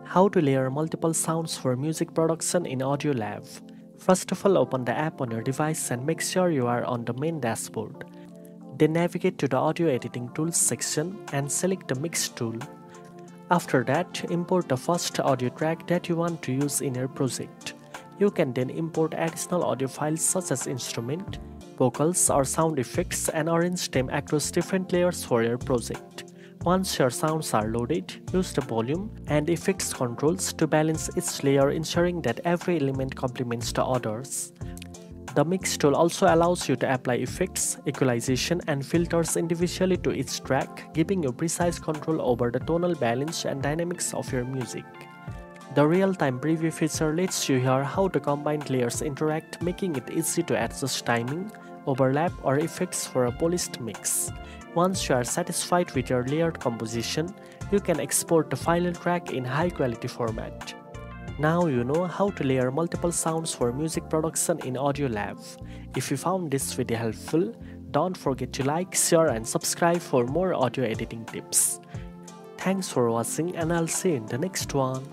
How to layer multiple sounds for music production in AudioLab. First of all, open the app on your device and make sure you are on the main dashboard. Then navigate to the Audio Editing Tools section and select the Mix tool. After that, import the first audio track that you want to use in your project. You can then import additional audio files such as instrument, vocals or sound effects and arrange them across different layers for your project. Once your sounds are loaded, use the volume and effects controls to balance each layer, ensuring that every element complements the others. The Mix tool also allows you to apply effects, equalization and filters individually to each track, giving you precise control over the tonal balance and dynamics of your music. The real-time preview feature lets you hear how the combined layers interact, making it easy to adjust timing, overlap or effects for a polished mix. Once you are satisfied with your layered composition, you can export the final track in high-quality format. Now you know how to layer multiple sounds for music production in AudioLab. If you found this video helpful, don't forget to like, share and subscribe for more audio editing tips. Thanks for watching and I'll see you in the next one.